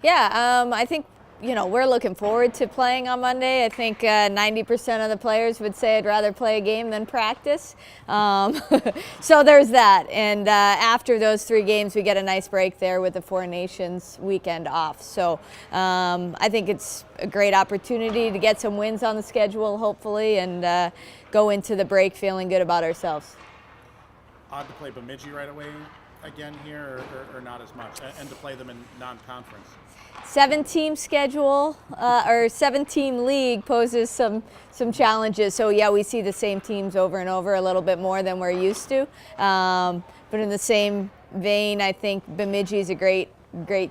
Yeah, I think, we're looking forward to playing on Monday. I think 90% of the players would say I'd rather play a game than practice. So there's that. And after those 3 games, we get a nice break there with the Four Nations weekend off. So I think it's a great opportunity to get some wins on the schedule, hopefully, and go into the break feeling good about ourselves. Odd to play Bemidji right away again here, or not as much, and to play them in non-conference. 7-team schedule or 7-team league poses some challenges. So yeah, we see the same teams over and over a little bit more than we're used to. But in the same vein, I think Bemidji is a great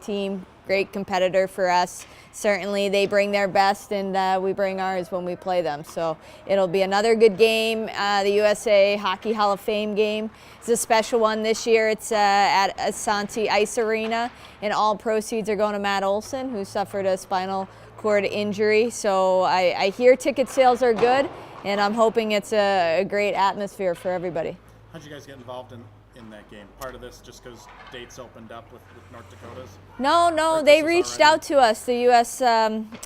team, great competitor for us. Certainly they bring their best and we bring ours when we play them. So it'll be another good game. The USA Hockey Hall of Fame game. It's a special one this year. It's at Asante Ice Arena, and all proceeds are going to Matt Olson, who suffered a spinal cord injury. So I hear ticket sales are good, and I'm hoping it's a great atmosphere for everybody. How'd you guys get involved in that game? Part of this just because dates opened up with North Dakota's? No, they reached out to us. The U.S.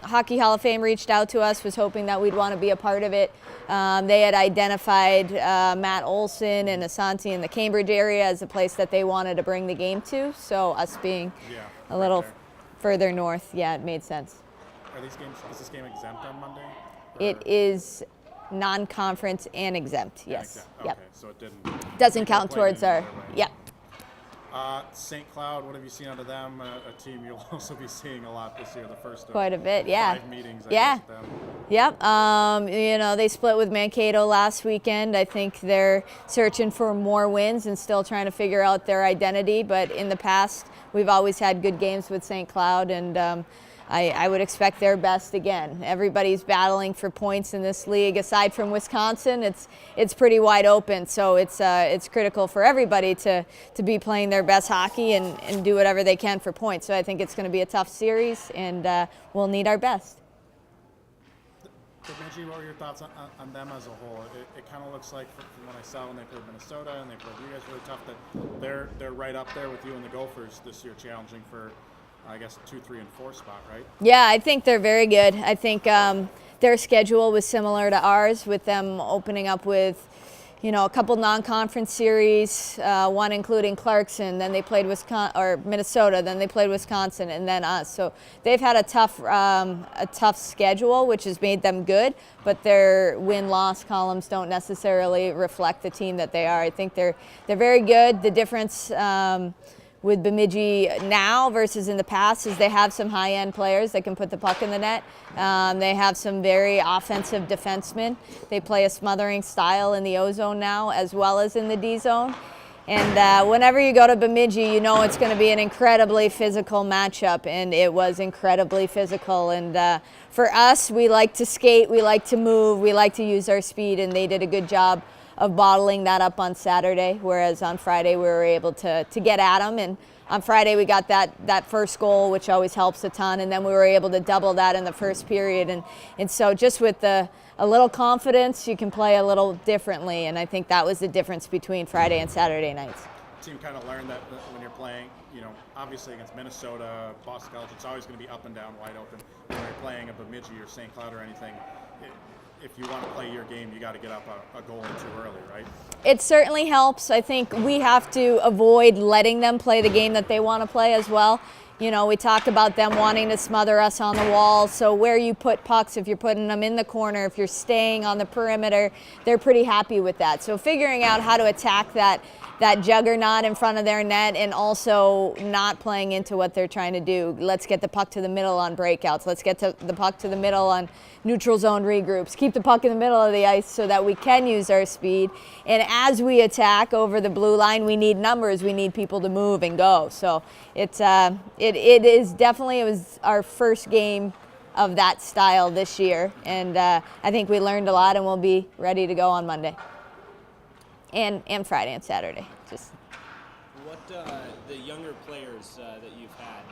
Hockey Hall of Fame reached out to us, was hoping that we'd want to be a part of it. They had identified Matt Olson and Asante in the Cambridge area as a place that they wanted to bring the game to. So us being a little further north, it made sense. Is this game exempt on Monday? It is non-conference and exempt, yes. Okay, so it doesn't count towards our, St. Cloud, what have you seen out of them? A team you'll also be seeing a lot this year, the first of quite a bit, 5 meetings, I guess, with them. Yep, they split with Mankato last weekend. I think they're searching for more wins and still trying to figure out their identity, but in the past, we've always had good games with St. Cloud, and I would expect their best again. Everybody's battling for points in this league. Aside from Wisconsin, it's pretty wide open. So it's critical for everybody to be playing their best hockey and do whatever they can for points. So I think it's going to be a tough series, and we'll need our best. Bemidji, what were your thoughts on them as a whole? It kind of looks like, from what I saw when they played Minnesota and they played you guys really tough, that they're right up there with you and the Gophers this year, challenging for, I guess, 2, 3, and 4 spot, right? Yeah, I think they're very good. I think their schedule was similar to ours, with them opening up with, a couple non-conference series, one including Clarkson, then they played Minnesota, then they played Wisconsin, and then us. So they've had a tough schedule, which has made them good, but their win-loss columns don't necessarily reflect the team that they are. I think they're very good. The difference with Bemidji now versus in the past is they have some high-end players that can put the puck in the net. They have some very offensive defensemen. They play a smothering style in the O-zone now as well as in the D-zone. And whenever you go to Bemidji, you know it's going to be an incredibly physical matchup, and it was incredibly physical. And for us, we like to skate, we like to move, we like to use our speed, and they did a good job of bottling that up on Saturday, whereas on Friday we were able to get at them. And on Friday we got that first goal, which always helps a ton, and then we were able to double that in the first period. And so just with a little confidence, you can play a little differently, and I think that was the difference between Friday and Saturday nights. The team kind of learned that when you're playing, obviously against Minnesota, Boston College, it's always going to be up and down, wide open. When you're playing a Bemidji or St. Cloud or anything, if you want to play your game, you got to get up a goal in too early, right? It certainly helps. I think we have to avoid letting them play the game that they want to play as well. We talked about them wanting to smother us on the wall. So where you put pucks, if you're putting them in the corner, if you're staying on the perimeter, they're pretty happy with that. So figuring out how to attack that juggernaut in front of their net, and also not playing into what they're trying to do. Let's get the puck to the middle on breakouts. Let's get the puck to the middle on neutral zone regroups. Keep the puck in the middle of the ice so that we can use our speed. And as we attack over the blue line, we need numbers. We need people to move and go. So it was our first game of that style this year. And I think we learned a lot, and we'll be ready to go on Monday. And Friday and Saturday. What the younger players that you've had,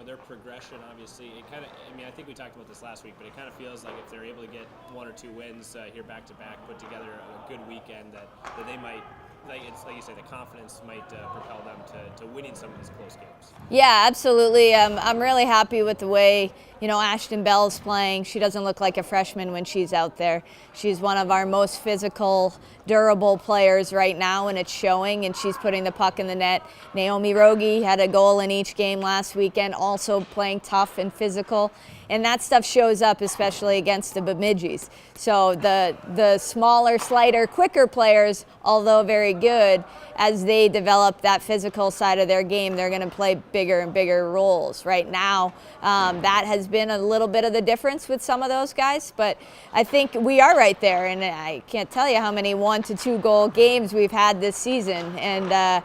their progression, obviously, I think we talked about this last week, but it kind of feels like if they're able to get 1 or 2 wins here back to back, put together a good weekend, that they might like it's like you say, the confidence might propel them to winning some of these close games. Yeah, absolutely. I'm really happy with the way, Ashton Bell's playing. She doesn't look like a freshman when she's out there. She's one of our most physical, durable players right now, and it's showing, and she's putting the puck in the net. Naomi Rogi had a goal in each game last weekend, also playing tough and physical. And that stuff shows up, especially against the Bemidjis. So the smaller, slighter, quicker players, although very good, as they develop that physical side of their game, they're going to play bigger and bigger roles. Right now, that has been a little bit of the difference with some of those guys. But I think we are right there, and I can't tell you how many 1 to 2 goal games we've had this season. And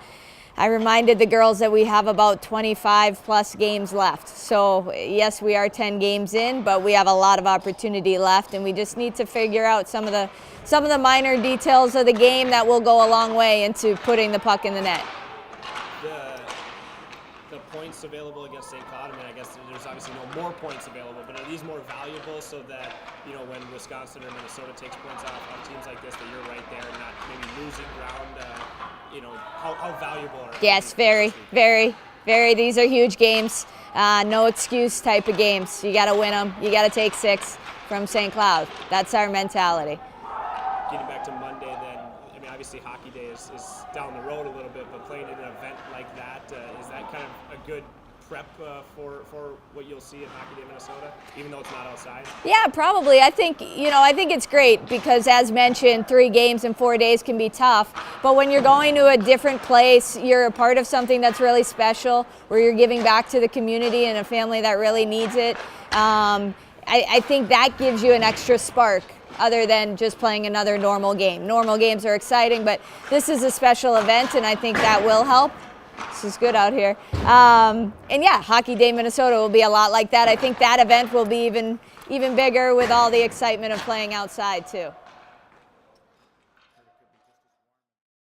I reminded the girls that we have about 25 plus games left. So yes, we are 10 games in, but we have a lot of opportunity left, and we just need to figure out some of the minor details of the game that will go a long way into putting the puck in the net. The points available against St. Cloud, I mean, I guess there's obviously no more points available, but are these more valuable so that, when Wisconsin or Minnesota takes points off on teams like this, that you're right there and not maybe losing ground? How valuable are Yes, very, very, very. These are huge games. No excuse type of games. You got to win them. You got to take 6 from St. Cloud. That's our mentality. Getting back to Monday, then, I mean, obviously Hockey Day is down the road a little bit, but playing in an event like that, is that kind of a good prep for what you'll see in Hockey Day, Minnesota, even though it's not outside? Yeah, probably. I think it's great because, as mentioned, 3 games in 4 days can be tough. But when you're going to a different place, you're a part of something that's really special, where you're giving back to the community and a family that really needs it. I think that gives you an extra spark, other than just playing another normal game. Normal games are exciting, but this is a special event, and I think that will help. This is good out here. And yeah, Hockey Day Minnesota will be a lot like that. I think that event will be even bigger with all the excitement of playing outside too.